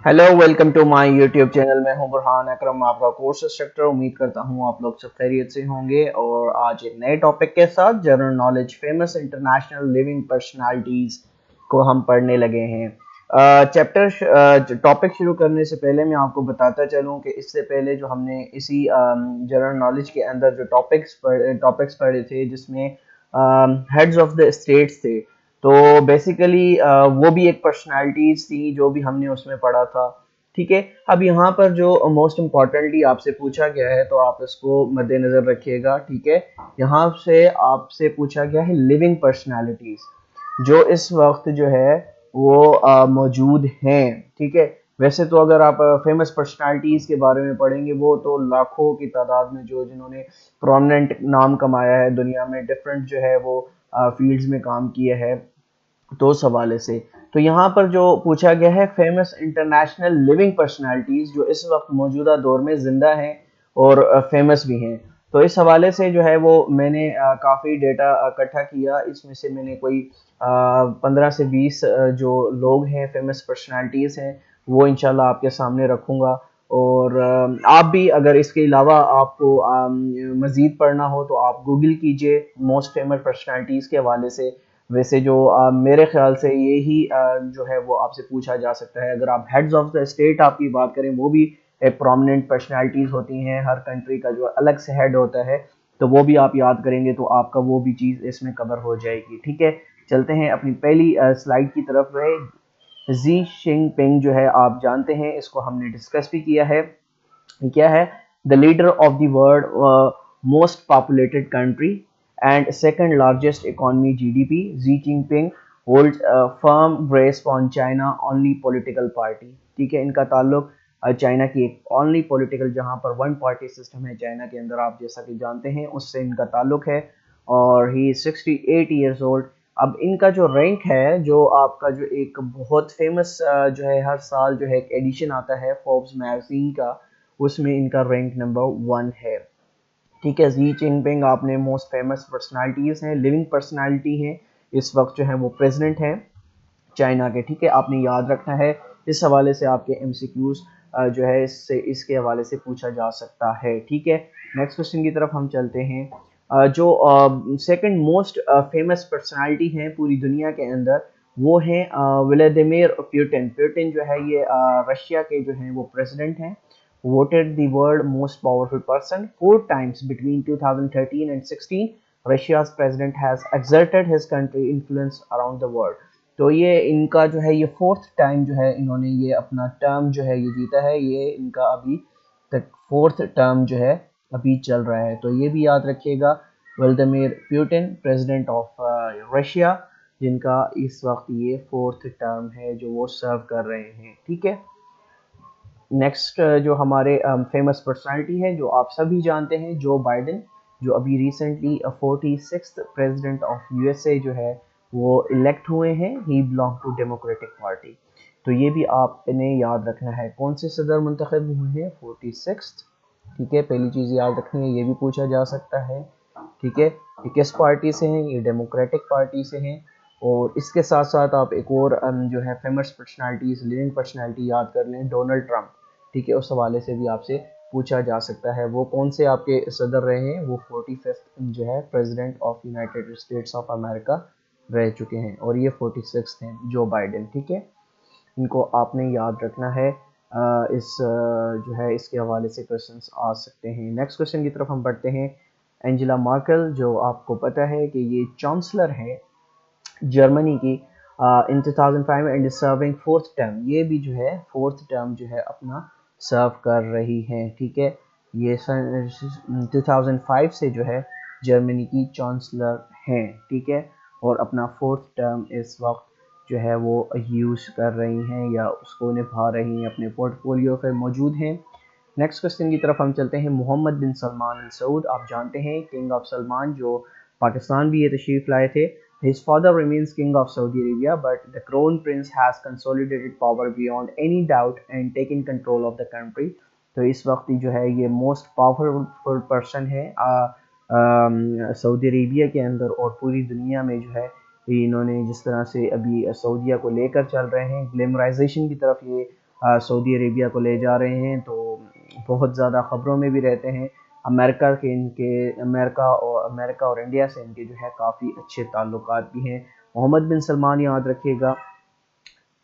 Hello, welcome to my YouTube channel. मैं हूं बुरहान अकरम, आपका कोर्स इंस्ट्रक्टर। उम्मीद करता हूं आप लोग सब खैरियत से होंगे। और आज एक नए टॉपिक के साथ general knowledge famous international living personalities को हम पढ़ने लगे हैं। टॉपिक शुरू करने से पहले मैं आपको बताता चलूं कि इससे पहले जो हमने इसी जनरल नॉलेज के अंदर जो टॉपिक्स पढ़े थे, जिसमें हेड्स ऑफ द स्टेट्स थे, तो बेसिकली वो भी एक पर्सनालिटीज थी जो भी हमने उसमें पढ़ा था। ठीक है, अब यहाँ पर जो मोस्ट इम्पॉर्टेंटली आपसे पूछा गया है, तो आप इसको मद्देनजर रखिएगा। ठीक है, यहाँ से आपसे पूछा गया है लिविंग पर्सनालिटीज जो इस वक्त जो है वो मौजूद हैं। ठीक है, वैसे तो अगर आप फेमस पर्सनालिटीज के बारे में पढ़ेंगे, वो तो लाखों की तादाद में जो जिन्होंने प्रोमिनेंट नाम कमाया है दुनिया में, डिफरेंट जो है वो फील्ड्स में काम किए हैं, तो उस हवाले से तो यहाँ पर जो पूछा गया है फेमस इंटरनेशनल लिविंग पर्सनालिटीज जो इस वक्त मौजूदा दौर में जिंदा हैं और फेमस भी हैं। तो इस हवाले से जो है वो मैंने काफ़ी डेटा इकट्ठा किया। इसमें से मैंने कोई 15 से 20 जो लोग हैं, फेमस पर्सनालिटीज़ हैं, वो इंशाल्लाह आपके सामने रखूँगा। और आप भी अगर इसके अलावा आपको मज़ीद पढ़ना हो तो आप गूगल कीजिए मोस्ट फेमस पर्सनालिटीज़ के हवाले से। वैसे जो मेरे ख्याल से यही जो है वो आपसे पूछा जा सकता है। अगर आप हेड्स ऑफ द स्टेट आपकी बात करें, वो भी एक प्रोमिनेंट पर्सनालिटीज होती हैं। हर कंट्री का जो अलग से हेड होता है, तो वो भी आप याद करेंगे तो आपका वो भी चीज़ इसमें कवर हो जाएगी। ठीक है, चलते हैं अपनी पहली स्लाइड की तरफ। है जी जिनपिंग, जो है आप जानते हैं, इसको हमने डिस्कस भी किया है। क्या है? The leader of the world most populated country and second largest economy GDP, Xi Jinping holds firm grasp on China only political party. ठीक है, इनका ताल्लुक चाइना की एक ओनली पॉलिटिकल, जहां पर वन पार्टी सिस्टम है चाइना के अंदर, आप जैसा कि जानते हैं, उससे इनका ताल्लुक है। और ही 68 ईयर्स ओल्ड। अब इनका जो रैंक है, जो आपका जो एक बहुत फेमस जो है हर साल जो है एक एडिशन आता है फोर्ब्स मैगजीन का, उसमें इनका रैंक नंबर 1 है। ठीक है, जी जिनपिंग आपने मोस्ट फेमस पर्सनालिटीज हैं, लिविंग पर्सनालिटी हैं, इस वक्त जो है वो प्रेसिडेंट हैं चाइना के। ठीक है, आपने याद रखना है। इस हवाले से आपके एमसीक्यूज जो है इसके हवाले से पूछा जा सकता है। ठीक है, नेक्स्ट क्वेश्चन की तरफ हम चलते हैं। जो सेकंड मोस्ट फेमस पर्सनालिटी हैं पूरी दुनिया के अंदर, वो हैं व्लादिमीर पुतिन। पुतिन जो है ये रशिया के जो हैं वो प्रेसिडेंट हैं। voted the world most powerful person 4 times between 2013 and 16. Russia's president has exerted his country influence around the world. तो ये इनका जो है ये 4th टाइम जो है इन्होंने ये अपना टर्म जो है ये जीता है। ये इनका अभी तक 4th टर्म जो है अभी चल रहा है, तो ये भी याद रखिएगा। Vladimir Putin, president of Russia, जिनका इस वक्त ये 4th टर्म है जो वो सर्व कर रहे हैं। ठीक है, नेक्स्ट जो हमारे फेमस पर्सनालिटी है जो आप सभी जानते हैं, जो बाइडेन, जो अभी recently 46th president of USA जो है वो इलेक्ट हुए हैं। ही बिलोंग टू डेमोक्रेटिक पार्टी। तो ये भी आपने याद रखना है, कौन से सदर मुंतखब हुए हैं? 46th। ठीक है, पहली चीज़ याद रखनी है, ये भी पूछा जा सकता है। ठीक है, ये किस पार्टी से हैं? ये डेमोक्रेटिक पार्टी से हैं। और इसके साथ साथ आप एक और जो है फेमस पर्सनालिटीज, लिविंग पर्सनालिटी याद कर लें, डोनाल्ड ट्रंप। ठीक है, उस हवाले से भी आपसे पूछा जा सकता है, वो कौन से आपके सदर रहे हैं? वो 45th जो है president of United states of America रह चुके हैं। और ये 46th हैं, जो बाइडेन। ठीक है, इनको आपने याद रखना है। जो है इसके हवाले से क्वेश्चंस आ सकते हैं। नेक्स्ट क्वेश्चन की तरफ हम बढ़ते हैं। एंजेला मार्केल, जो आपको पता है कि ये चांसलर है जर्मनी की, इन 2005 एंड सर्विंग 4th टर्म। ये भी जो है 4th टर्म जो है अपना सर्व कर रही हैं। ठीक है, ये सन 2005 से जो है जर्मनी की चांसलर हैं। ठीक है, और अपना 4th टर्म इस वक्त जो है वो यूज़ कर रही हैं या उसको निभा रही हैं, अपने पोर्टफोलियो पे मौजूद हैं। नेक्स्ट क्वेश्चन की तरफ हम चलते हैं। मोहम्मद बिन सलमान अल सऊद, आप जानते हैं किंग ऑफ सलमान, जो पाकिस्तान भी ये तशरीफ लाए थे। His father remains king of Saudi Arabia, but the crown prince has consolidated power beyond any doubt and taken control of the country. तो इस वक्त जो है ये मोस्ट पावरफुल पर्सन है सऊदी अरेबिया के अंदर और पूरी दुनिया में जो है। इन्होंने जिस तरह से अभी सऊदीया को लेकर चल रहे हैं, ग्लैमराइजेशन की तरफ ये सऊदी अरेबिया को ले जा रहे हैं। तो बहुत ज़्यादा ख़बरों में भी रहते हैं। अमेरिका और इंडिया से इनके जो है काफ़ी अच्छे ताल्लुकात भी हैं। मोहम्मद बिन सलमान याद रखिएगा,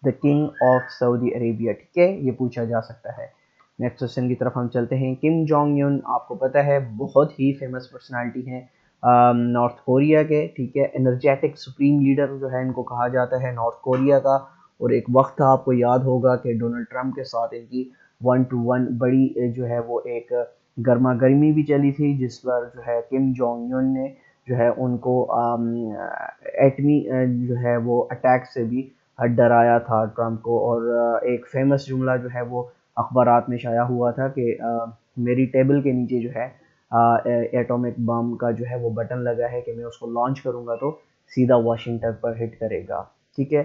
the king of Saudi Arabia, ठीक है, ये पूछा जा सकता है। नेक्स्ट क्वेश्चन की तरफ हम चलते हैं। किम जोंग यून आपको पता है बहुत ही फेमस पर्सनालिटी हैं नॉर्थ कोरिया के, ठीक है, एनर्जेटिक सुप्रीम लीडर जो है इनको कहा जाता है नॉर्थ कोरिया का। और एक वक्त था, आपको याद होगा कि डोनाल्ड ट्रंप के साथ इनकी 1-to-1 बड़ी जो है वो एक गर्मा गर्मी भी चली थी, जिस पर जो है किम जोंग यून ने जो है उनको एटमी जो है वो अटैक से भी डराया था ट्रंप को। और एक फेमस जुमला जो है वो अखबारात में शाया हुआ था कि मेरी टेबल के नीचे जो है एटॉमिक बम का जो है वो बटन लगा है कि मैं उसको लॉन्च करूंगा तो सीधा वाशिंगटन पर हिट करेगा, ठीक है।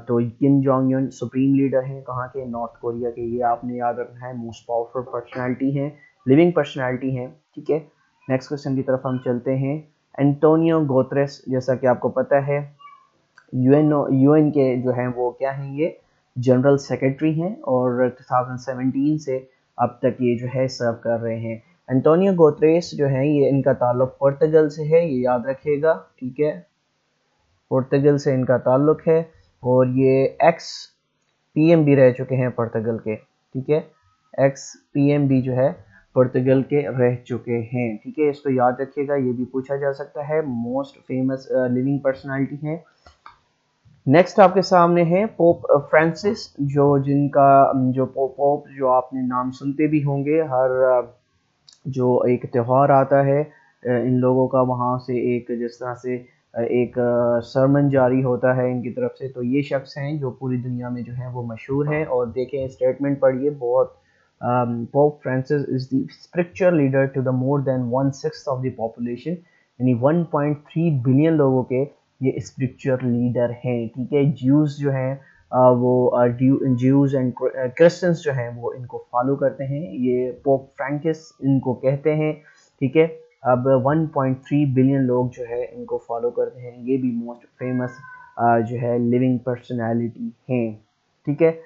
तो किम जोंग यून सुप्रीम लीडर हैं कहाँ के, नॉर्थ कोरिया के। ये आपने याद रखना है, मोस्ट पावरफुल पर्सनैलिटी हैं, लिविंग पर्सनैलिटी हैं, ठीक है। नेक्स्ट क्वेश्चन की तरफ हम चलते हैं। एंटोनियो गुतेरेस, जैसा कि आपको पता है यूएन के जो हैं वो क्या हैं, ये जनरल सेक्रेटरी हैं और 2017 से अब तक ये जो है सर्व कर रहे हैं। एंटोनियो गुतेरेस जो हैं ये इनका ताल्लुक पुर्तगाल से है, ये याद रखिएगा, ठीक है, पुर्तगाल से इनका ताल्लुक है। और ये एक्स पीएम भी रह चुके हैं पुर्तगाल के, ठीक है, एक्स पीएम भी जो है पुर्तगाल के रह चुके हैं, ठीक है, इसको याद रखिएगा, ये भी पूछा जा सकता है। मोस्ट फेमस लिविंग पर्सनालिटी हैं। नेक्स्ट आपके सामने है पोप फ्रांसिस, जो पोप जो आपने नाम सुनते भी होंगे, हर जो एक त्यौहार आता है इन लोगों का, वहाँ से एक जिस तरह से एक सरमन जारी होता है इनकी तरफ से। तो ये शख्स हैं जो पूरी दुनिया में जो है वो मशहूर हैं। और देखें स्टेटमेंट पढ़िए, बहुत Pope Francis is the spiritual leader to the more than 1/6 of the population, यानी 1.3 बिलियन लोगों के ये स्पिरिचुअल लीडर हैं, ठीक है। ज्यूज जो हैं वो ज्यूज एंड क्रिश्चियंस जो हैं वो इनको फॉलो करते हैं, ये पोप फ्रांसिस इनको कहते हैं, ठीक है। अब 1.3 बिलियन लोग जो है इनको फॉलो करते हैं, ये भी मोस्ट फेमस जो है लिविंग पर्सनालिटी हैं, ठीक है।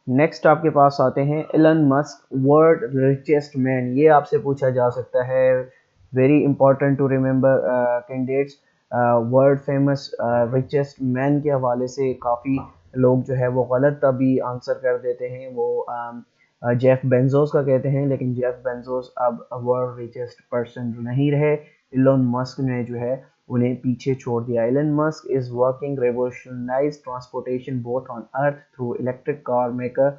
नेक्स्ट आपके पास आते हैं Elon Musk, world richest man, ये आपसे पूछा जा सकता है, very important to remember candidates. World famous richest man के हवाले से काफ़ी लोग जो है वो गलत अभी आंसर कर देते हैं, वो जेफ बेंजोस का कहते हैं, लेकिन जेफ बेंजोस अब वर्ल्ड रिचेस्ट पर्सन नहीं रहे, एलन मस्क ने जो है उन्हें पीछे छोड़ दिया। Elon Musk is working revolutionize transportation both on earth through electric car maker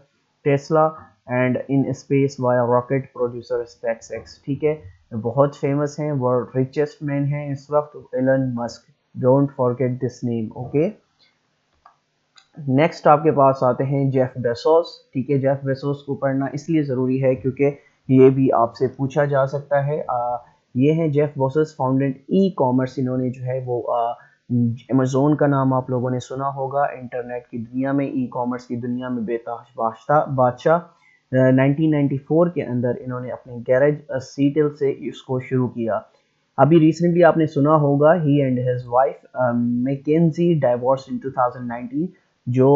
Tesla and in space via rocket producer SpaceX, ठीक है। बहुत फेमस हैं, वर्ल्ड रिचेस्ट मैन हैं इस वक्त Elon Musk, don't forget this name, okay. Next आपके पास आते हैं जेफ बेजोस, ठीक है। जेफ बेजोस को पढ़ना इसलिए ज़रूरी है क्योंकि ये भी आपसे पूछा जा सकता है। ये हैं Jeff Bezos, founded e commerce, इन्होंने जो है वो अमेज़ोन का नाम आप लोगों ने सुना होगा, इंटरनेट की दुनिया में, ई कॉमर्स की दुनिया में बेताज बादशाह। 1994 के अंदर इन्होंने अपने गैरेज सीटल से इसको शुरू किया। अभी रिसेंटली आपने सुना होगा ही and his wife MacKenzie divorce in 2019, जो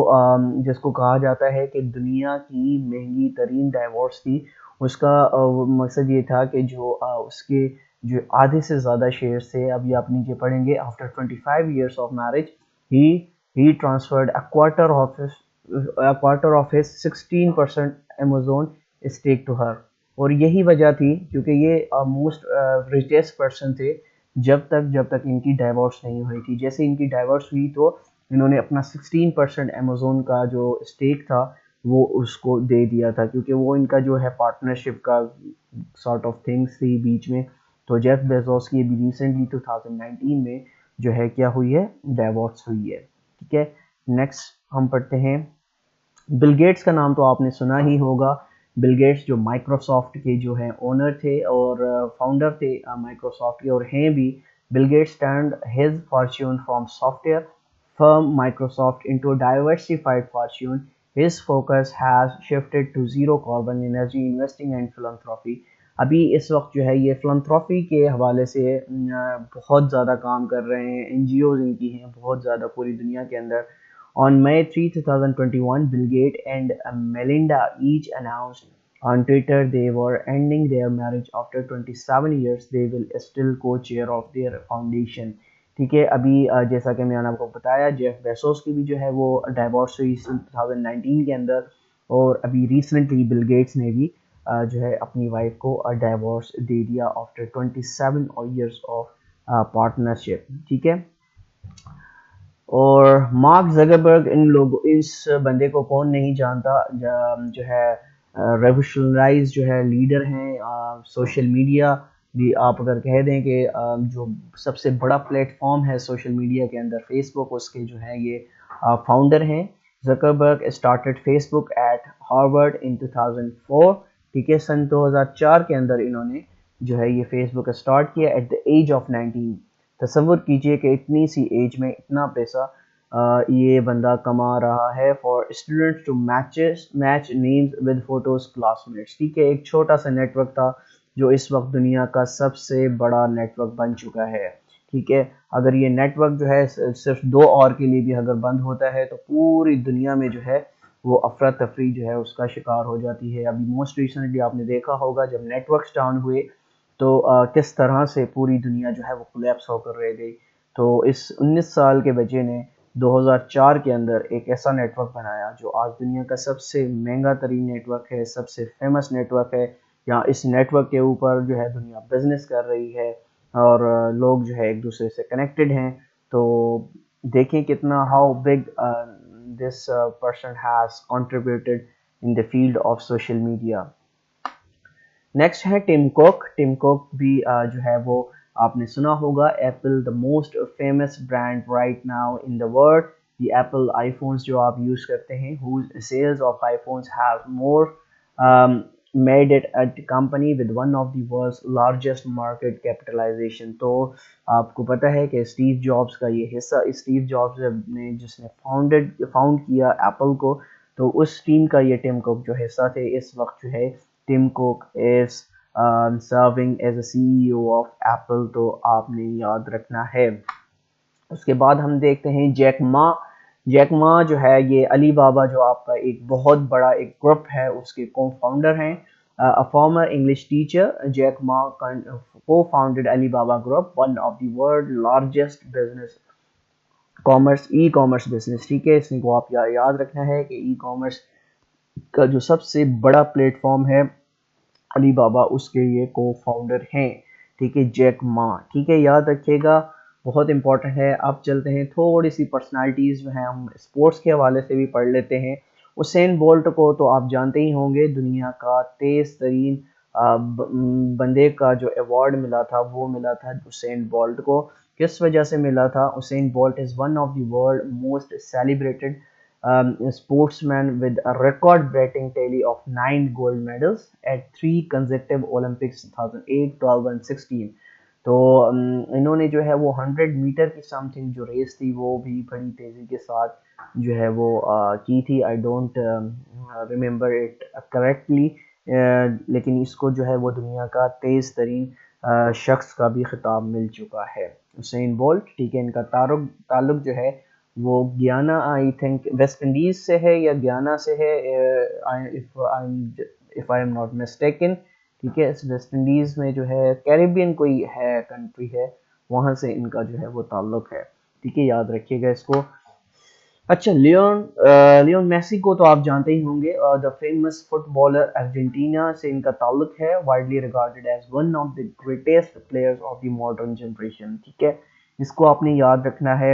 जिसको कहा जाता है कि दुनिया की महंगी तरीन डाइवोर्स थी। उसका मकसद ये था कि जो उसके जो आधे से ज़्यादा शेयर थे, अभी आप नीचे पढ़ेंगे, after 25 years of marriage he transferred a quarter of his 16% Amazon stake to her। और यही वजह थी क्योंकि ये मोस्ट रिचेस्ट पर्सन थे जब तक इनकी डाइवोर्स नहीं हुई थी। जैसे इनकी डाइवोर्स हुई तो इन्होंने अपना 16% अमेज़ोन का जो स्टेक था वो उसको दे दिया था, क्योंकि वो इनका जो है पार्टनरशिप का सॉर्ट ऑफ थिंग्स थी बीच में। तो जेफ बेजोस की अभी रिसेंटली 2019 में जो है क्या हुई है, डाइवोर्स हुई है, ठीक है। नेक्स्ट हम पढ़ते हैं, बिल गेट्स का नाम तो आपने सुना ही होगा। बिल गेट्स जो माइक्रोसॉफ्ट के जो हैं ओनर थे और फाउंडर थे माइक्रोसॉफ्ट के, और हैं भी। Bill Gates turned his Fortune from software firm Microsoft into a diversified fortune. His focus has shifted to zero carbon energy investing and philanthropy। अभी इस वक्त जो है ये philanthropy के हवाले से बहुत ज़्यादा काम कर रहे हैं, NGOs इनकी हैं बहुत ज़्यादा पूरी दुनिया के अंदर। On May 3, 2021, Bill Gates and Melinda each announced on Twitter they were ending their marriage after 27 years. They will still co-chair of their foundation. ठीक है, अभी जैसा कि मैंने आपको बताया, जेफ बेसोस की भी जो है वो डाइवोर्स हुई 2019 के अंदर, और अभी रिसेंटली बिल गेट्स ने भी जो है अपनी वाइफ को डाइवोर्स दे दिया आफ्टर 27 ईयर्स ऑफ पार्टनरशिप। ठीक है, और मार्क जगरबर्ग, इन लोगों, इस बंदे को कौन नहीं जानता, जो है रेवोल्यूशनराइज जो है लीडर हैं सोशल मीडिया भी। आप अगर कह दें कि जो सबसे बड़ा प्लेटफॉर्म है सोशल मीडिया के अंदर फेसबुक, उसके जो है ये फाउंडर हैं। Zuckerberg started Facebook at Harvard in 2004। ठीक है, सन 2004 के अंदर इन्होंने जो है ये फेसबुक स्टार्ट किया एट द एज ऑफ 19। तसव्वुर कीजिए कि इतनी सी एज में इतना पैसा ये बंदा कमा रहा है for students to match names with photos classmates. ठीक है, एक छोटा सा नेटवर्क था जो इस वक्त दुनिया का सबसे बड़ा नेटवर्क बन चुका है। ठीक है, अगर ये नेटवर्क जो है सिर्फ 2 और के लिए भी अगर बंद होता है तो पूरी दुनिया में जो है वो अफरा तफरी जो है उसका शिकार हो जाती है। अभी मोस्ट रिसेंटली आपने देखा होगा जब नेटवर्क्स डाउन हुए तो किस तरह से पूरी दुनिया जो है वो कोलैप्स होकर रह गई। तो इस 19 साल के बच्चे ने 2004 के अंदर एक ऐसा नेटवर्क बनाया जो आज दुनिया का सबसे महंगा तरीन नेटवर्क है, सबसे फेमस नेटवर्क है। या इस नेटवर्क के ऊपर जो है दुनिया बिजनेस कर रही है और लोग जो है एक दूसरे से कनेक्टेड हैं। तो देखें कितना how big this person has contributed in the field of social media. Next है टिम कुक। टिम कुक भी जो है वो आपने सुना होगा, Apple the most famous brand right now in the world. ये एप्पल आईफोन्स जो आप यूज़ करते हैं, whose sales of iPhones have more made it a company with one of the world's largest market capitalization. तो आपको पता है कि स्टीव जॉब्स का ये हिस्सा, स्टीव जॉब्स ने जिसने फाउंड किया एप्पल को, तो उस टीम का ये टिम कुक जो हिस्सा थे। इस वक्त जो है Tim Cook is serving as a CEO of Apple, तो आपने याद रखना है। उसके बाद हम देखते हैं जैक मा। जैक मा जो है ये अली बाबा जो आपका एक बहुत बड़ा एक ग्रुप है उसके को फाउंडर हैं। A former English teacher, Jack Ma co-founded Alibaba group, one of the world largest business e-commerce business. ठीक है, इसमें को आप याद रखना है कि ई कॉमर्स का जो सबसे बड़ा प्लेटफॉर्म है अली बाबा, उसके ये को फाउंडर हैं। ठीक है, जैक मा। ठीक है, याद रखिएगा, बहुत इंपॉर्टेंट है। अब चलते हैं थोड़ी सी पर्सनालिटीज़ जो हैं हम स्पोर्ट्स के हवाले से भी पढ़ लेते हैं। उसेन बोल्ट को तो आप जानते ही होंगे, दुनिया का तेज़ तरीन बंदे का जो अवार्ड मिला था वो मिला था उसेन बोल्ट को। किस वजह से मिला था? Usain bolt is one of the world most celebrated sportsman with a record-breaking tally of 9 gold medals at 3 consecutive Olympics 2008, 12 and 16। तो इन्होंने जो है वो 100 मीटर की समथिंग जो रेस थी वो भी बड़ी तेज़ी के साथ जो है वो की थी। I don't remember it correctly, लेकिन इसको जो है वो दुनिया का तेज़ तरीन शख्स का भी खिताब मिल चुका है, हुसैन बोल्ट। ठीक है, इनका ताल्लुक जो है वो गियाना, आई थिंक वेस्ट इंडीज से है या गियाना से है, if I am not mistaken. ठीक है, वेस्ट इंडीज में जो है कैरिबियन कोई है कंट्री है, वहाँ से इनका जो है वो ताल्लुक है। ठीक है, याद रखिएगा इसको। अच्छा, लियोन मेसी को तो आप जानते ही होंगे, द फेमस फुटबॉलर अर्जेंटीना से इनका ताल्लुक है, widely regarded as one of the greatest players of the modern generation. ठीक है, इसको आपने याद रखना है।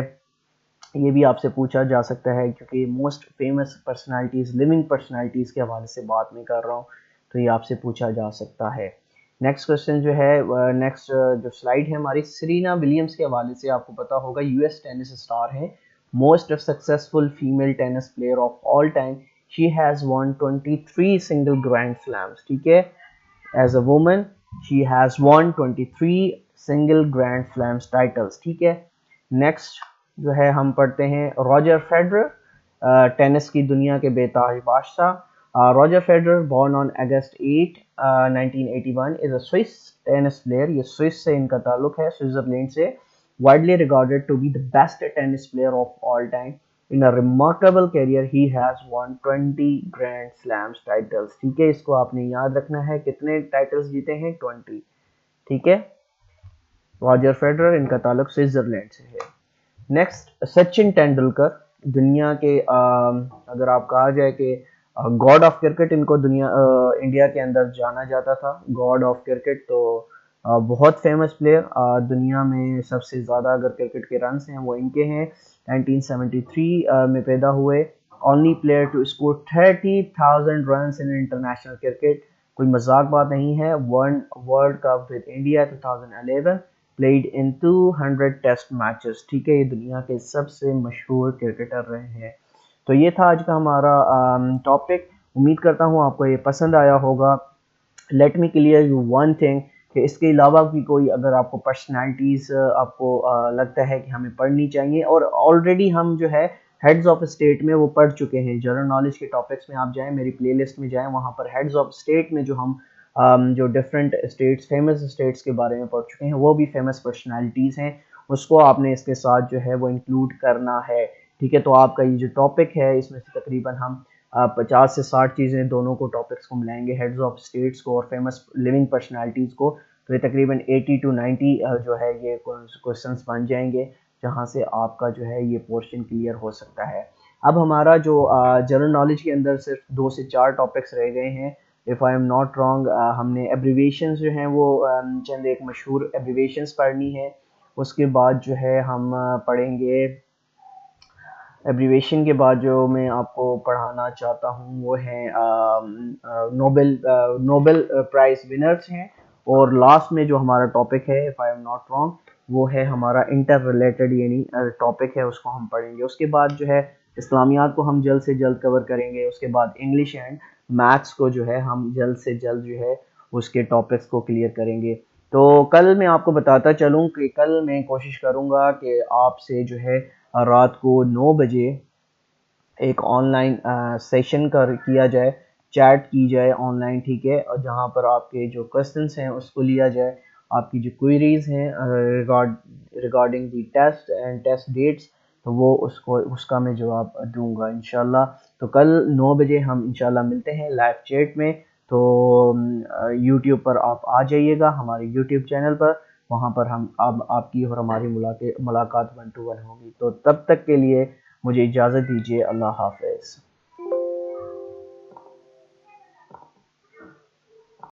ये भी आपसे पूछा जा सकता है क्योंकि most famous personalities, living personalities के हवाले से बात मैं कर रहा हूँ, तो ये आपसे पूछा जा सकता है। नेक्स्ट क्वेश्चन जो है, नेक्स्ट जो स्लाइड है हमारी, सेरेना विलियम्स के हवाले से आपको पता होगा, यूएस टेनिस स्टार है, most successful female tennis player of all time. She has won 23 single grand slams. ठीक है, as a woman she has won 23 single grand slams titles. ठीक है, नेक्स्ट जो है हम पढ़ते हैं रॉजर फेडरर, टेनिस की दुनिया के बेताज बादशाह। Roger Federer born on August 8, 1981 is a Swiss tennis player. ये स्विस से इनका ताल्लुक है, स्विट्जरलैंड से। Widely regarded to be the best tennis player of all time. In a remarkable career he has won 20 grand slams titles. ठीक है, इसको आपने याद रखना है, कितने टाइटल्स जीते हैं, 20। ठीक है, रॉजर फेडरर, इनका ताल्लुक स्विट्जरलैंड से है। नेक्स्ट, सचिन तेंदुलकर, दुनिया के अगर आप कहा जाए कि गॉड ऑफ क्रिकेट इनको इंडिया के अंदर जाना जाता था, गॉड ऑफ क्रिकेट। तो बहुत फेमस प्लेयर, दुनिया में सबसे ज़्यादा अगर क्रिकेट के रन हैं वो इनके हैं। 1973 में पैदा हुए, only player to score 30,000 run in international cricket. कोई मजाक बात नहीं है। One world cup with India 2011, played in 200 test matches. ठीक है, ये दुनिया के सबसे मशहूर क्रिकेटर रहे हैं। तो ये था आज का हमारा टॉपिक। उम्मीद करता हूँ आपको ये पसंद आया होगा। Let me clear you one thing, कि इसके अलावा भी कोई अगर आपको पर्सनालिटीज़ आपको लगता है कि हमें पढ़नी चाहिए, और ऑलरेडी हम जो है हेड्स ऑफ स्टेट में वो पढ़ चुके हैं। जनरल नॉलेज के टॉपिक्स में आप जाएं, मेरी प्लेलिस्ट में जाएं, वहाँ पर हेड्स ऑफ स्टेट में जो हम जो डिफरेंट स्टेट्स, फेमस स्टेट्स के बारे में पढ़ चुके हैं, वो भी फेमस पर्सनालिटीज़ हैं, उसको आपने इसके साथ जो है वो इंक्लूड करना है। ठीक है, तो आपका ये जो टॉपिक है इसमें से तकरीबन हम 50 से 60 चीज़ें, दोनों को टॉपिक्स को मिलाएंगे, हेड्स ऑफ स्टेट्स को और फेमस लिविंग पर्सनालिटीज़ को। तो ये तकरीबन 80 टू 90 जो है ये क्वेश्चंस बन जाएंगे, जहाँ से आपका जो है ये पोर्शन क्लियर हो सकता है। अब हमारा जो जनरल नॉलेज के अंदर सिर्फ 2 से 4 टॉपिक्स रह गए हैं, if I am not wrong. हमने एब्रीवेशंस जो हैं वो चंद एक मशहूर एब्रीवेशंस पढ़नी है। उसके बाद जो है हम पढ़ेंगे, एब्रीवेशन के बाद जो मैं आपको पढ़ाना चाहता हूँ वो है नोबेल नोबेल प्राइज विनर्स हैं। और लास्ट में जो हमारा टॉपिक है, if I am not wrong, वो है हमारा इंटर रिलेटेड यानी टॉपिक है, उसको हम पढ़ेंगे। उसके बाद जो है इस्लामियात को हम जल्द से जल्द कवर करेंगे। उसके बाद इंग्लिश एंड मैथ्स को जो है हम जल्द से जल्द जो है उसके टॉपिक्स को क्लियर करेंगे। तो कल मैं आपको बताता चलूँ कि कल मैं कोशिश करूँगा कि आपसे जो है रात को 9 बजे एक ऑनलाइन सेशन किया जाए, चैट की जाए ऑनलाइन। ठीक है, और जहाँ पर आपके जो क्वेश्चंस हैं उसको लिया जाए, आपकी जो क्वेरीज हैं regarding the test and test dates, तो वो उसका मैं जवाब दूंगा इंशाल्लाह। तो कल 9 बजे हम इंशाल्लाह मिलते हैं लाइव चैट में। तो यूट्यूब पर आप आ जाइएगा, हमारे यूट्यूब चैनल पर, वहाँ पर हम अब आपकी और हमारी मुलाकात 1 to 1 होगी। तो तब तक के लिए मुझे इजाज़त दीजिए। अल्लाह हाफ़िज़।